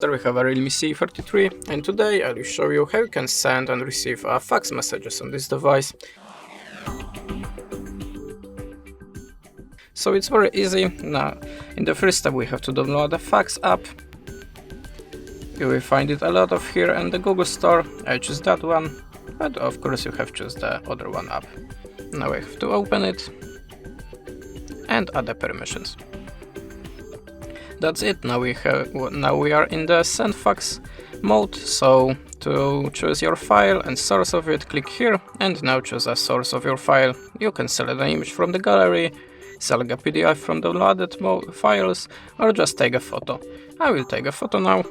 There we have a Realme C33, and today I will show you how you can send and receive fax messages on this device. So it's very easy. Now, in the first step we have to download the Fax app. You will find it a lot of here in the Google Store. I choose that one, but of course you have to choose the other one app. Now we have to open it and add the permissions. That's it. Now we are in the Send Fax mode. So to choose your file and source of it, click here, and now choose a source of your file. You can select an image from the gallery, select a PDF from downloaded files, or just take a photo. I will take a photo now.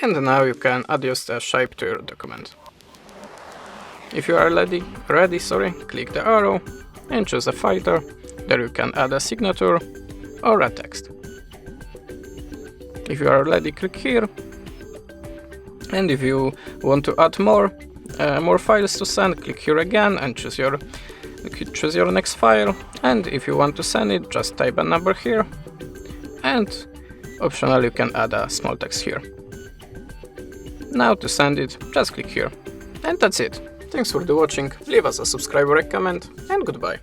And now you can adjust the shape to your document. If you are ready, click the arrow and choose a filter. There you can add a signature or a text. If you are ready, click here. And if you want to add more files to send, click here again and choose your next file. And if you want to send it, just type a number here. And optionally you can add a small text here. Now to send it, just click here. And that's it. Thanks for watching, leave us a subscribe or a comment, and goodbye.